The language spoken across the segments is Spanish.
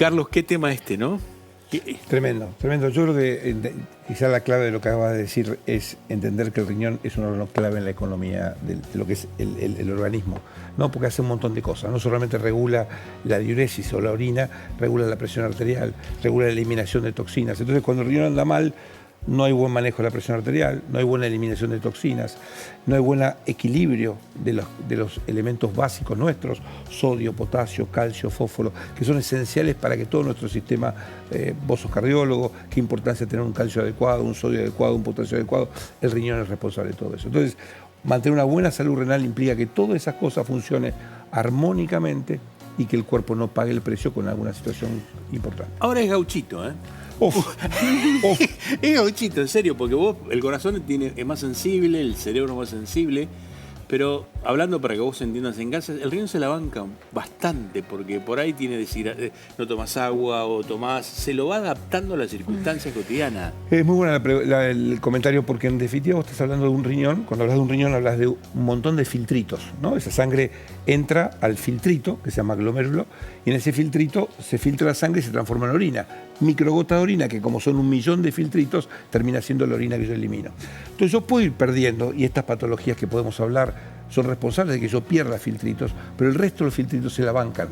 Carlos, qué tema este, ¿no? Tremendo, tremendo. Yo creo que quizá la clave de lo que acabas de decir es entender que el riñón es un órgano clave en la economía de lo que es el organismo. No, porque hace un montón de cosas. No solamente regula la diuresis o la orina, regula la presión arterial, regula la eliminación de toxinas. Entonces, cuando el riñón anda mal, no hay buen manejo de la presión arterial, no hay buena eliminación de toxinas, no hay buen equilibrio de los elementos básicos nuestros, sodio, potasio, calcio, fósforo, que son esenciales para que todo nuestro sistema, vos sos cardiólogo, qué importancia tener un calcio adecuado, un sodio adecuado, un potasio adecuado, el riñón es responsable de todo eso. Entonces, mantener una buena salud renal implica que todas esas cosas funcionen armónicamente y que el cuerpo no pague el precio con alguna situación importante. Ahora es gauchito, ¿eh? Uf. Es gauchito, en serio, porque vos, el corazón es más sensible, el cerebro más sensible, pero hablando para que vos entiendas en casa, el riñón se la banca bastante, porque por ahí tiene decir, no tomás agua o tomás, se lo va adaptando a las circunstancias cotidianas. Es muy buena el comentario, porque en definitiva vos estás hablando de un riñón. Cuando hablas de un riñón hablas de un montón de filtritos, ¿no? Esa sangre entra al filtrito, que se llama glomérulo, y en ese filtrito se filtra la sangre y se transforma en orina. Microgotas de orina, que como son 1 millón de filtritos, termina siendo la orina que yo elimino. Entonces yo puedo ir perdiendo, y estas patologías que podemos hablar son responsables de que yo pierda filtritos, pero el resto de los filtritos se la bancan,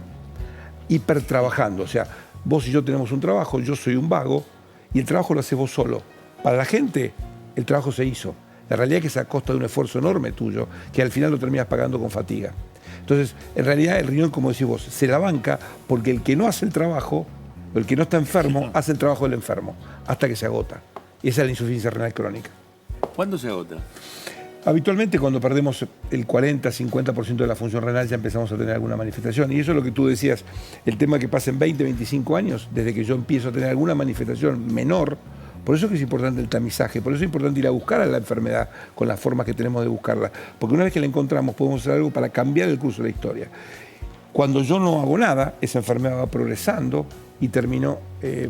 hipertrabajando. O sea, vos y yo tenemos un trabajo, yo soy un vago, y el trabajo lo haces vos solo. Para la gente, el trabajo se hizo. La realidad es que es a costa de un esfuerzo enorme tuyo, que al final lo terminas pagando con fatiga. Entonces, en realidad, el riñón, como decís vos, se la banca porque el que no hace el trabajo, el que no está enfermo, hace el trabajo del enfermo, hasta que se agota. Y esa es la insuficiencia renal crónica. ¿Cuándo se agota? Habitualmente cuando perdemos el 40-50% de la función renal ya empezamos a tener alguna manifestación. Y eso es lo que tú decías, el tema que pasa en 20-25 años, desde que yo empiezo a tener alguna manifestación menor. Por eso es que es importante el tamizaje, por eso es importante ir a buscar a la enfermedad con las formas que tenemos de buscarla. Porque una vez que la encontramos podemos hacer algo para cambiar el curso de la historia. Cuando yo no hago nada, esa enfermedad va progresando y termino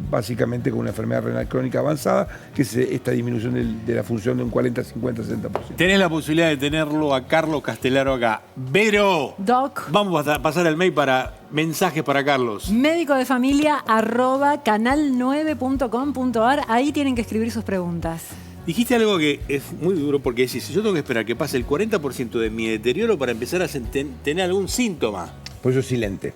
básicamente con una enfermedad renal crónica avanzada, que es esta disminución de la función de un 40, 50, 60%. Tenés la posibilidad de tenerlo a Carlos Castellaro acá. Vero, Doc. Vamos a pasar el mail para mensajes para Carlos. medicodefamilia@canal9.com.ar. Ahí tienen que escribir sus preguntas. Dijiste algo que es muy duro, porque decís, yo tengo que esperar que pase el 40% de mi deterioro para empezar a tener algún síntoma. Por eso es silente.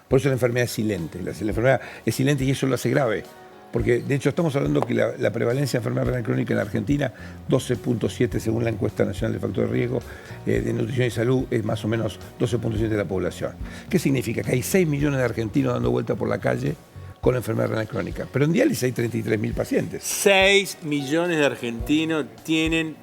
Por eso la enfermedad es silente. La enfermedad es silente y eso lo hace grave. Porque, de hecho, estamos hablando que la prevalencia de enfermedad renal crónica en la Argentina, 12.7 según la encuesta nacional de factor de riesgo de nutrición y salud, es más o menos 12.7 de la población. ¿Qué significa? Que hay 6 millones de argentinos dando vuelta por la calle con enfermedad renal crónica. Pero en diálisis hay 33.000 pacientes. 6 millones de argentinos tienen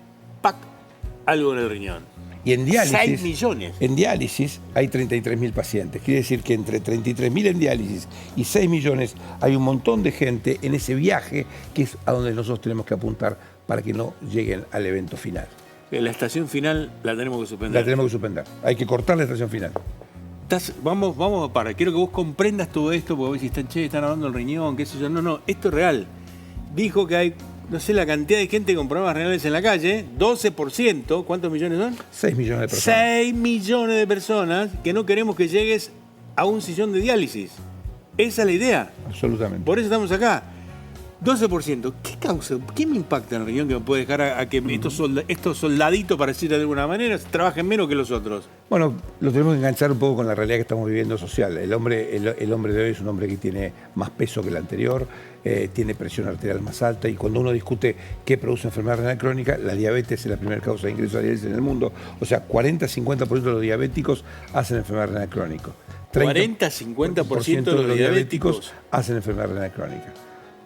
algo en el riñón. Y en diálisis, 6 millones. En diálisis hay 33.000 pacientes. Quiere decir que entre 33.000 en diálisis y 6 millones hay un montón de gente en ese viaje que es a donde nosotros tenemos que apuntar para que no lleguen al evento final. La estación final la tenemos que suspender. La tenemos que suspender. Hay que cortar la estación final. Vamos quiero que vos comprendas todo esto, porque vos decís, están hablando del riñón, qué sé yo. No, esto es real. Dijo que hay, no sé, la cantidad de gente con problemas renales en la calle, 12%, ¿cuántos millones son? 6 millones de personas. 6 millones de personas que no queremos que llegues a un sillón de diálisis. Esa es la idea. Absolutamente. Por eso estamos acá. 12%. ¿Qué causa? ¿Qué me impacta en el riñón que me puede dejar a que estos soldaditos, para decirlo de alguna manera, trabajen menos que los otros? Bueno, lo tenemos que enganchar un poco con la realidad que estamos viviendo social. El hombre de hoy es un hombre que tiene más peso que el anterior, tiene presión arterial más alta, y cuando uno discute qué produce enfermedad renal crónica, la diabetes es la primera causa de ingreso a diálisis en el mundo. O sea, 40-50% de los diabéticos hacen enfermedad renal crónica. 40-50% de los diabéticos hacen enfermedad renal crónica.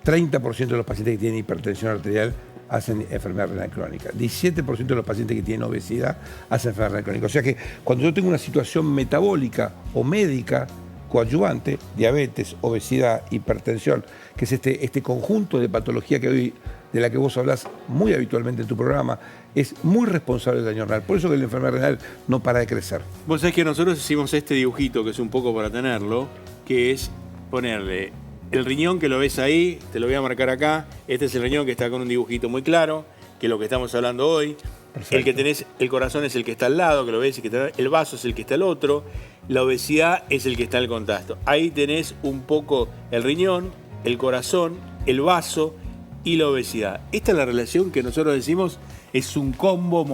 30% de los pacientes que tienen hipertensión arterial hacen enfermedad renal crónica. 17% de los pacientes que tienen obesidad hacen enfermedad renal crónica. O sea que cuando yo tengo una situación metabólica o médica coadyuvante, diabetes, obesidad, hipertensión, que es este conjunto de patología que hoy, de la que vos hablás muy habitualmente en tu programa, es muy responsable del daño renal. Por eso que la enfermedad renal no para de crecer. Vos sabés que nosotros hicimos este dibujito, que es un poco para tenerlo, que es ponerle el riñón, que lo ves ahí, te lo voy a marcar acá. Este es el riñón que está con un dibujito muy claro, que es lo que estamos hablando hoy. Perfecto. El que tenés, el corazón es el que está al lado, que lo ves, y el vaso es el que está al otro, la obesidad es el que está al contacto. Ahí tenés un poco el riñón, el corazón, el vaso y la obesidad. Esta es la relación que nosotros decimos es un combo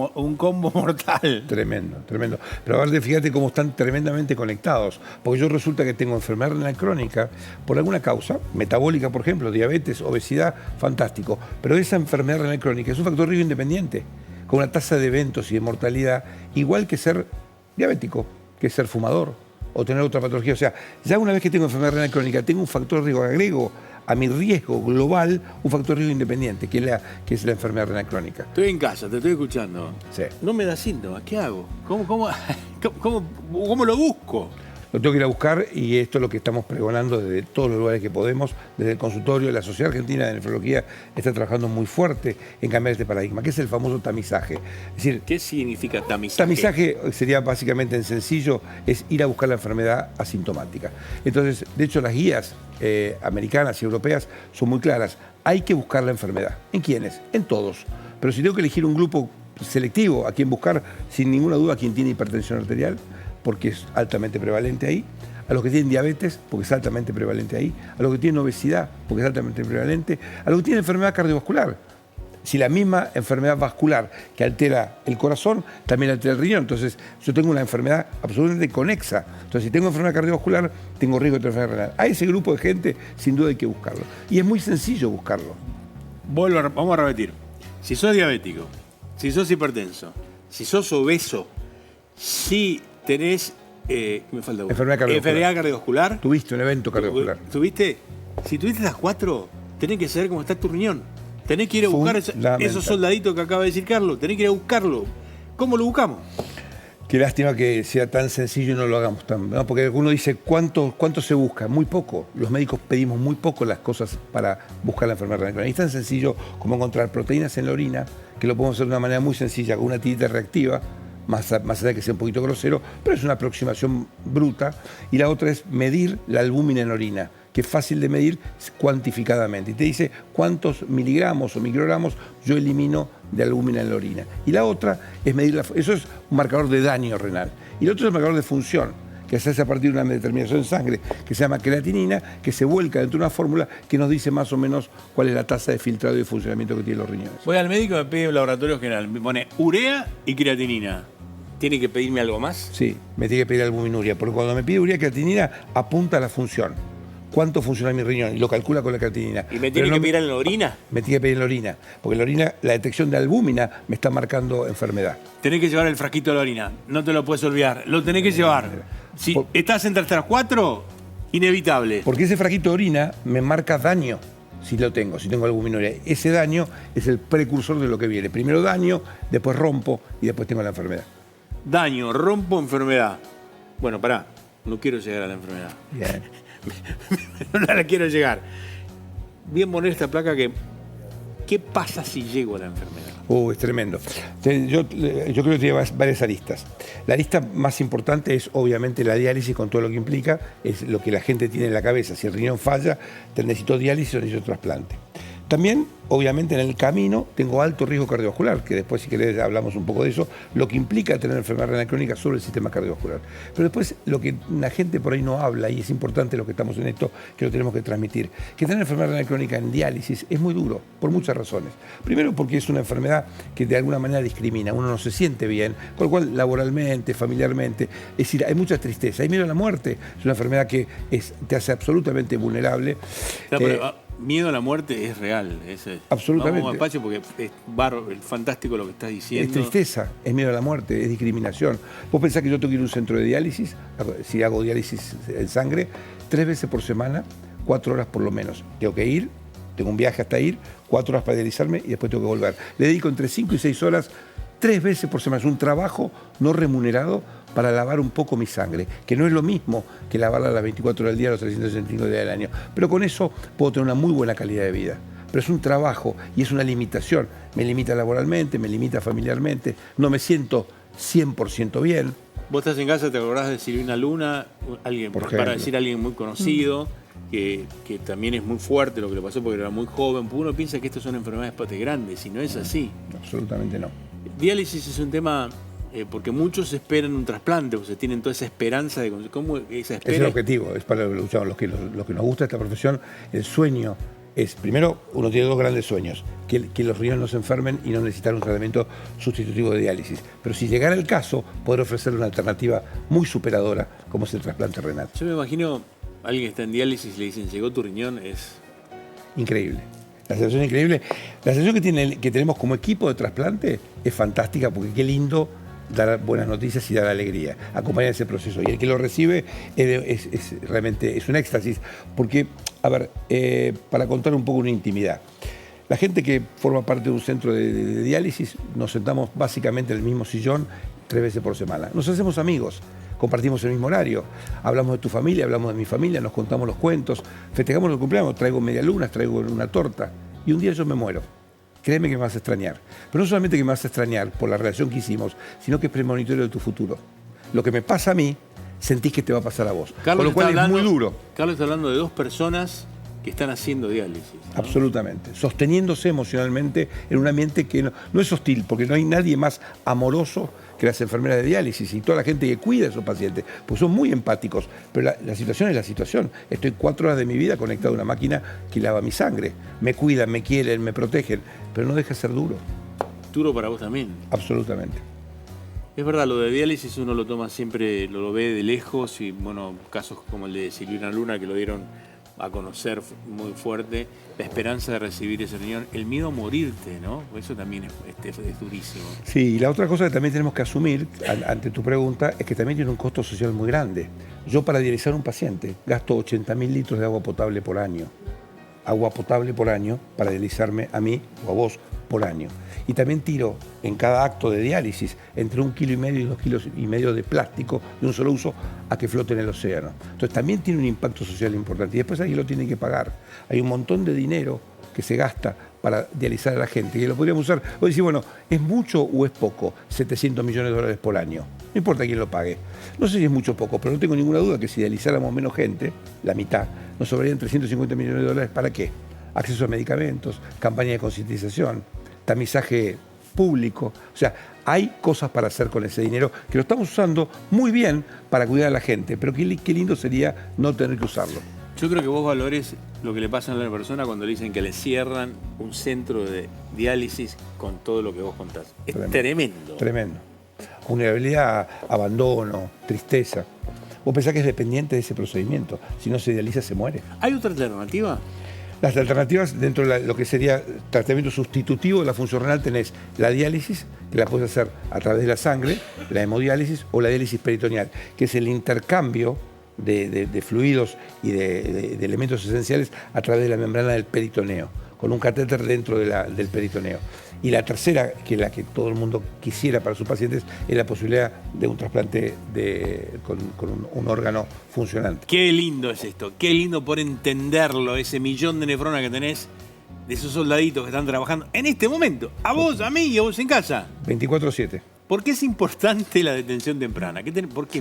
mortal. Tremendo, tremendo. Pero aparte, fíjate cómo están tremendamente conectados. Porque yo resulta que tengo enfermedad renal crónica por alguna causa, metabólica, por ejemplo, diabetes, obesidad, fantástico. Pero esa enfermedad renal crónica es un factor de riesgo independiente, con una tasa de eventos y de mortalidad igual que ser diabético, que ser fumador o tener otra patología. O sea, ya una vez que tengo enfermedad renal crónica, tengo un factor de riesgo, agrego a mi riesgo global un factor de riesgo independiente, que es la enfermedad renal crónica. Estoy en casa, te estoy escuchando. Sí. No me da síntomas, ¿qué hago? ¿Cómo lo busco? Lo tengo que ir a buscar y esto es lo que estamos pregonando desde todos los lugares que podemos, desde el consultorio. La Sociedad Argentina de Nefrología está trabajando muy fuerte en cambiar este paradigma, que es el famoso tamizaje. Es decir, ¿Qué significa tamizaje? tamizaje sería básicamente en sencillo, es ir a buscar la enfermedad asintomática. Entonces, de hecho, las guías americanas y europeas son muy claras. Hay que buscar la enfermedad. ¿En quiénes? En todos. Pero si tengo que elegir un grupo selectivo a quien buscar, sin ninguna duda, a quien tiene hipertensión arterial, porque es altamente prevalente ahí, a los que tienen diabetes, porque es altamente prevalente ahí, a los que tienen obesidad, porque es altamente prevalente, a los que tienen enfermedad cardiovascular. Si la misma enfermedad vascular que altera el corazón, también altera el riñón. Entonces, yo tengo una enfermedad absolutamente conexa. Entonces, si tengo enfermedad cardiovascular, tengo riesgo de enfermedad renal. A ese grupo de gente, sin duda hay que buscarlo. Y es muy sencillo buscarlo. Vamos a repetir. Si sos diabético, si sos hipertenso, si sos obeso, si tenés me falta uno. Enfermedad cardiovascular. Tuviste un evento cardiovascular. Si tuviste las 4, tenés que saber cómo está tu riñón. Tenés que ir a buscar esos soldaditos que acaba de decir Carlos. Tenés que ir a buscarlo. ¿Cómo lo buscamos? Qué lástima que sea tan sencillo y no lo hagamos tan... ¿no? Porque uno dice, ¿cuánto se busca? Muy poco. Los médicos pedimos muy poco las cosas para buscar la enfermedad renal crónica. Es tan sencillo como encontrar proteínas en la orina, que lo podemos hacer de una manera muy sencilla, con una tirita reactiva, más allá de que sea un poquito grosero, pero es una aproximación bruta. Y la otra es medir la albúmina en orina, que es fácil de medir cuantificadamente. Y te dice cuántos miligramos o microgramos yo elimino de albúmina en la orina. Y la otra es medir eso es un marcador de daño renal. Y el otro es el marcador de función, que se hace a partir de una determinación de sangre, que se llama creatinina, que se vuelca dentro de una fórmula que nos dice más o menos cuál es la tasa de filtrado y de funcionamiento que tienen los riñones. Voy al médico, me pide un laboratorio general, me pone urea y creatinina. ¿Tiene que pedirme algo más? Sí, me tiene que pedir albuminuria, porque cuando me pide urea y creatinina, apunta a la función. ¿Cuánto funciona mi riñón? Y lo calcula con la creatinina. ¿Y me tiene que pedir en la orina? Me tiene que pedir en la orina, porque en la orina, la detección de albúmina me está marcando enfermedad. Tenés que llevar el frasquito de la orina, no te lo puedes olvidar, lo tenés que llevar. Si estás entre las 4, inevitable. Porque ese frasquito de orina me marca daño, si tengo albuminuria. Ese daño es el precursor de lo que viene. Primero daño, después rompo y después tengo la enfermedad. Daño, rompo, enfermedad. Bueno, pará, no quiero llegar a la enfermedad. Bien. No la quiero llegar. Bien poner esta placa que... ¿Qué pasa si llego a la enfermedad? Es tremendo. Yo creo que tiene varias aristas. La arista más importante es obviamente la diálisis con todo lo que implica, es lo que la gente tiene en la cabeza. Si el riñón falla, necesito diálisis o necesito trasplante. También, obviamente, en el camino tengo alto riesgo cardiovascular, que después, si querés, hablamos un poco de eso, lo que implica tener enfermedad renal crónica sobre el sistema cardiovascular. Pero después, lo que la gente por ahí no habla, y es importante lo que estamos en esto, que lo tenemos que transmitir, que tener enfermedad renal crónica en diálisis es muy duro, por muchas razones. Primero, porque es una enfermedad que de alguna manera discrimina, uno no se siente bien, con lo cual, laboralmente, familiarmente, es decir, hay mucha tristeza, hay miedo a la muerte, es una enfermedad que te hace absolutamente vulnerable. Miedo a la muerte es real. Absolutamente. Vamos despacio porque es fantástico lo que estás diciendo. Es tristeza, es miedo a la muerte, es discriminación. Vos pensás que yo tengo que ir a un centro de diálisis, si hago diálisis en sangre, 3 veces por semana, 4 horas por lo menos. Tengo que ir, tengo un viaje hasta ir, 4 horas para dializarme y después tengo que volver. Le dedico entre 5 y 6 horas, 3 veces por semana. Es un trabajo no remunerado para lavar un poco mi sangre, que no es lo mismo que lavarla a las 24 horas del día, los 365 días del año. Pero con eso puedo tener una muy buena calidad de vida. Pero es un trabajo y es una limitación. Me limita laboralmente, me limita familiarmente, no me siento 100% bien. Vos estás en casa, te acordás de Silvina Luna, alguien, para decir a alguien muy conocido, que también es muy fuerte lo que le pasó porque era muy joven. Uno piensa que estas son enfermedades grandes y no es así. Absolutamente no. Diálisis es un tema, porque muchos esperan un trasplante, o sea, tienen toda esa esperanza de cómo esa espera. Es el objetivo, es para los que nos gusta esta profesión. El sueño es, primero, uno tiene dos grandes sueños: que los riñones no se enfermen y no necesitar un tratamiento sustitutivo de diálisis. Pero si llegara el caso, poder ofrecerle una alternativa muy superadora, como es el trasplante renal. Yo me imagino a alguien que está en diálisis y le dicen, llegó tu riñón, es Increíble. La sensación es increíble. La sensación que tenemos como equipo de trasplante es fantástica, porque qué lindo dar buenas noticias y dar alegría, acompañar ese proceso. Y el que lo recibe realmente es un éxtasis, porque, a ver, para contar un poco una intimidad, la gente que forma parte de un centro de diálisis, nos sentamos básicamente en el mismo sillón 3 veces por semana. Nos hacemos amigos, compartimos el mismo horario, hablamos de tu familia, hablamos de mi familia, nos contamos los cuentos, festejamos el cumpleaños, traigo medialunas, traigo una torta, y un día yo me muero. Créeme que me vas a extrañar. Pero no solamente que me vas a extrañar por la relación que hicimos, sino que es premonitorio de tu futuro. Lo que me pasa a mí, sentís que te va a pasar a vos. Carlos, con lo cual es muy duro. Carlos está hablando de 2 personas que están haciendo diálisis, ¿no? Absolutamente. Sosteniéndose emocionalmente en un ambiente que no es hostil, porque no hay nadie más amoroso que las enfermeras de diálisis y toda la gente que cuida a esos pacientes, pues son muy empáticos. Pero la situación es la situación. Estoy 4 horas de mi vida conectado a una máquina que lava mi sangre. Me cuidan, me quieren, me protegen, pero no deja de ser duro. Duro para vos también. Absolutamente. Es verdad, lo de diálisis uno lo toma siempre, lo ve de lejos, y bueno, casos como el de Silvina Luna, que lo dieron a conocer muy fuerte, la esperanza de recibir ese riñón, el miedo a morirte, ¿no? Eso también es durísimo. Sí, y la otra cosa que también tenemos que asumir, ante tu pregunta, es que también tiene un costo social muy grande. Yo, para dializar a un paciente, gasto 80.000 litros de agua potable por año. Agua potable por año para dializarme a mí o a vos por año. Y también tiro en cada acto de diálisis entre 1,5 kilos y 2,5 kilos de plástico de un solo uso a que flote en el océano. Entonces también tiene un impacto social importante. Y después alguien lo tiene que pagar. Hay un montón de dinero que se gasta para dializar a la gente, que lo podríamos usar. Vos decís, bueno, ¿es mucho o es poco? 700 millones de dólares por año. No importa quién lo pague. No sé si es mucho o poco, pero no tengo ninguna duda que si dializáramos menos gente, la mitad, nos sobrarían 350 millones de dólares. ¿Para qué? Acceso a medicamentos, campaña de concientización, tamizaje público. O sea, hay cosas para hacer con ese dinero que lo estamos usando muy bien para cuidar a la gente, pero qué lindo sería no tener que usarlo. Yo creo que vos valores lo que le pasa a la persona cuando le dicen que le cierran un centro de diálisis con todo lo que vos contás. Es tremendo. Tremendo. Vulnerabilidad, abandono, tristeza. Vos pensás que es dependiente de ese procedimiento. Si no se dializa, se muere. ¿Hay otra alternativa? Las alternativas dentro de lo que sería tratamiento sustitutivo de la función renal tenés la diálisis, que la puedes hacer a través de la sangre, la hemodiálisis o la diálisis peritoneal, que es el intercambio de fluidos y de elementos esenciales a través de la membrana del peritoneo, con un catéter dentro del peritoneo. Y la tercera, que es la que todo el mundo quisiera para sus pacientes, es la posibilidad de un trasplante con un órgano funcionante. Qué lindo es esto, qué lindo por entenderlo, ese millón de nefronas que tenés, de esos soldaditos que están trabajando en este momento, a vos, a mí y a vos en casa. 24/7. ¿Por qué es importante la detención temprana? ¿Por qué?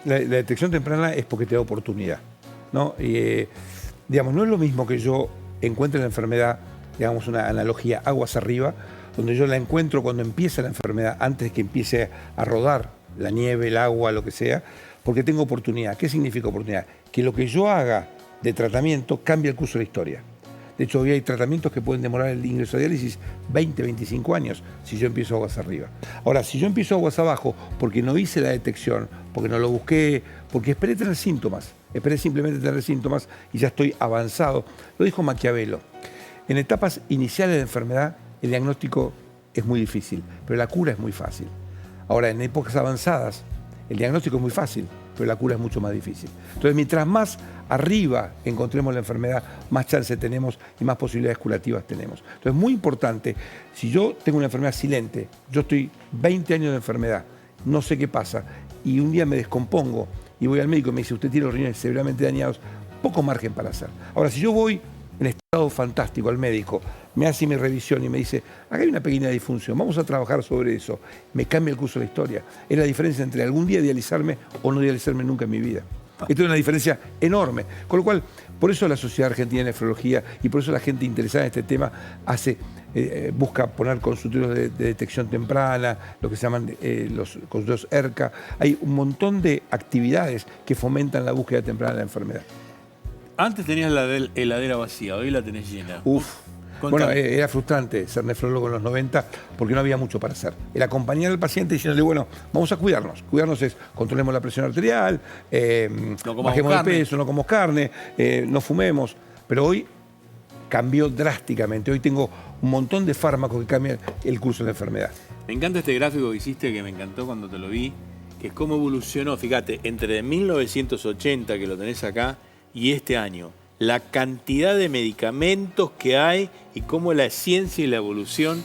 La detección temprana es porque te da oportunidad, ¿no? Digamos, no es lo mismo que yo encuentre la enfermedad, digamos una analogía aguas arriba, donde yo la encuentro cuando empieza la enfermedad, antes de que empiece a rodar la nieve, el agua, lo que sea, porque tengo oportunidad. ¿Qué significa oportunidad? Que lo que yo haga de tratamiento cambia el curso de la historia. De hecho, hoy hay tratamientos que pueden demorar el ingreso a diálisis 20, 25 años si yo empiezo aguas arriba. Ahora, si yo empiezo aguas abajo porque no hice la detección, porque no lo busqué, porque esperé tener síntomas, esperé simplemente tener síntomas y ya estoy avanzado. Lo dijo Maquiavelo. En etapas iniciales de enfermedad, el diagnóstico es muy difícil, pero la cura es muy fácil. Ahora, en épocas avanzadas, el diagnóstico es muy fácil, pero la cura es mucho más difícil. Entonces, mientras más arriba encontremos la enfermedad, más chance tenemos y más posibilidades curativas tenemos. Entonces, es muy importante, si yo tengo una enfermedad silente, yo estoy 20 años de enfermedad, no sé qué pasa, y un día me descompongo y voy al médico y me dice, usted tiene los riñones severamente dañados, poco margen para hacer. Ahora, si yo voy en estado fantástico al médico, me hace mi revisión y me dice, acá hay una pequeña disfunción, vamos a trabajar sobre eso, me cambia el curso de la historia. Es la diferencia entre algún día dializarme o no dializarme nunca en mi vida. Esto es una diferencia enorme. Con lo cual, por eso la Sociedad Argentina de Nefrología y por eso la gente interesada en este tema busca poner consultorios de detección temprana, lo que se llaman los consultorios ERCA. Hay un montón de actividades que fomentan la búsqueda temprana de la enfermedad. Antes tenías la heladera vacía, hoy la tenés llena. Uf. Contame. Bueno, era frustrante ser nefrólogo en los 90 porque no había mucho para hacer. Era acompañar al paciente diciéndole, bueno, vamos a cuidarnos. Cuidarnos es, controlemos la presión arterial, bajemos de peso, no comamos carne, no fumemos. Pero hoy cambió drásticamente. Hoy tengo un montón de fármacos que cambian el curso de la enfermedad. Me encanta este gráfico que hiciste, que me encantó cuando te lo vi, que es cómo evolucionó, fíjate, entre 1980, que lo tenés acá, y este año. La cantidad de medicamentos que hay y cómo la ciencia y la evolución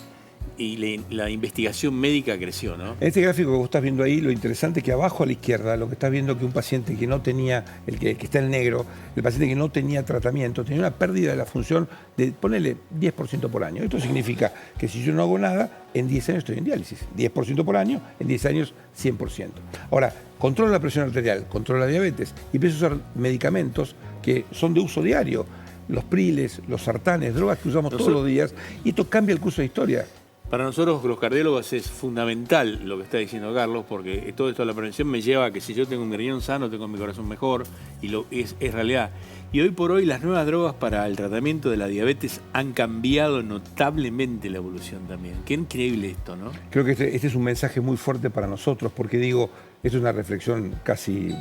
y la investigación médica creció, ¿no? En este gráfico que vos estás viendo ahí, lo interesante es que abajo a la izquierda, lo que estás viendo es que un paciente que no tenía, el que está en negro, el paciente que no tenía tratamiento, tenía una pérdida de la función de, ponele, 10% por año. Esto significa que si yo no hago nada, en 10 años estoy en diálisis. 10% por año, en 10 años, 100%. Ahora, controlo la presión arterial, controlo la diabetes y empiezo a usar medicamentos que son de uso diario. Los priles, los sartanes, drogas que usamos todos los días, y esto cambia el curso de historia. Para nosotros los cardiólogos es fundamental lo que está diciendo Carlos, porque todo esto de la prevención me lleva a que si yo tengo un riñón sano, tengo mi corazón mejor, y es realidad. Y hoy por hoy las nuevas drogas para el tratamiento de la diabetes han cambiado notablemente la evolución también. Qué increíble esto, ¿no? Creo que este es un mensaje muy fuerte para nosotros, porque digo, esto es una reflexión casi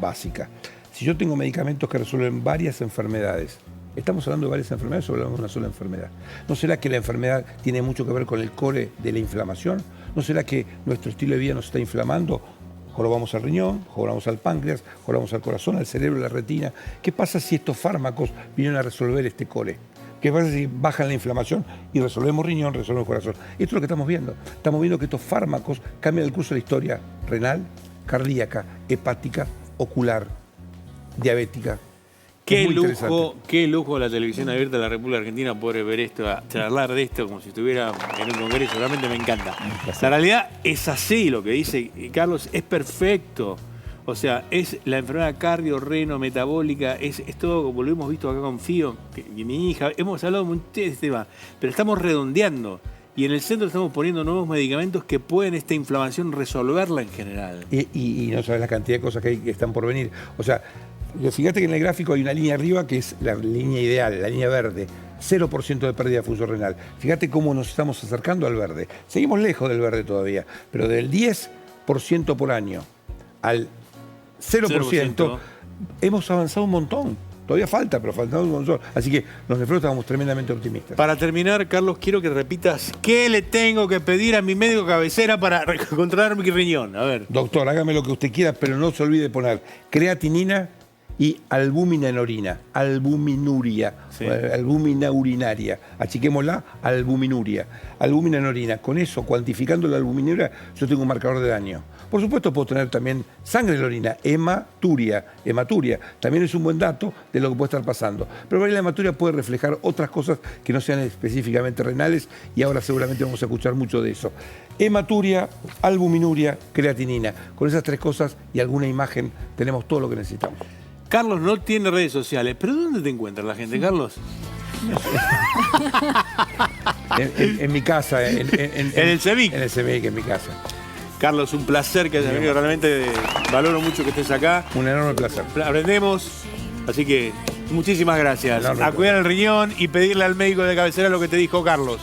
básica. Si yo tengo medicamentos que resuelven varias enfermedades, ¿estamos hablando de varias enfermedades o hablamos de una sola enfermedad? ¿No será que la enfermedad tiene mucho que ver con el core de la inflamación? ¿No será que nuestro estilo de vida nos está inflamando? Jorobamos al riñón, jorobamos al páncreas, jorobamos al corazón, al cerebro, a la retina. ¿Qué pasa si estos fármacos vienen a resolver este core? ¿Qué pasa si bajan la inflamación y resolvemos riñón, resolvemos corazón? Esto es lo que estamos viendo. Estamos viendo que estos fármacos cambian el curso de la historia renal, cardíaca, hepática, ocular, diabética. Qué lujo la televisión abierta de la República Argentina poder ver esto, charlar de esto como si estuviera en un congreso. Realmente me encanta. La realidad es así, lo que dice Carlos, es perfecto. O sea, es la enfermedad cardio-reno-metabólica, es todo como lo hemos visto acá con Fío, y mi hija. Hemos hablado mucho de este tema, pero estamos redondeando. Y en el centro estamos poniendo nuevos medicamentos que pueden esta inflamación resolverla en general. Y no sabes la cantidad de cosas que están por venir. O sea, fíjate que en el gráfico hay una línea arriba que es la línea ideal, la línea verde. 0% de pérdida de función renal. Fíjate cómo nos estamos acercando al verde. Seguimos lejos del verde todavía, pero del 10% por año al 0%, hemos avanzado un montón. Todavía falta, pero faltamos un montón. Así que los nefrólogos estamos tremendamente optimistas. Para terminar, Carlos, quiero que repitas qué le tengo que pedir a mi médico cabecera para controlar mi riñón. A ver. Doctor, hágame lo que usted quiera, pero no se olvide poner creatinina y albúmina en orina, albuminuria, Sí. albúmina urinaria. Achiquémosla, albuminuria. Albúmina en orina. Con eso, cuantificando la albuminuria, yo tengo un marcador de daño. Por supuesto, puedo tener también sangre en la orina, hematuria. También es un buen dato de lo que puede estar pasando. Pero la hematuria puede reflejar otras cosas que no sean específicamente renales, y ahora seguramente vamos a escuchar mucho de eso. Hematuria, albuminuria, creatinina. Con esas tres cosas y alguna imagen tenemos todo lo que necesitamos. Carlos no tiene redes sociales, pero ¿dónde te encuentra la gente, Carlos? En mi casa. En el CEMIC. En el CEMIC, en mi casa. Carlos, un placer que hayas venido. Realmente valoro mucho que estés acá. Un enorme placer. Aprendemos. Así que muchísimas gracias. A cuidar el riñón y pedirle al médico de cabecera lo que te dijo Carlos.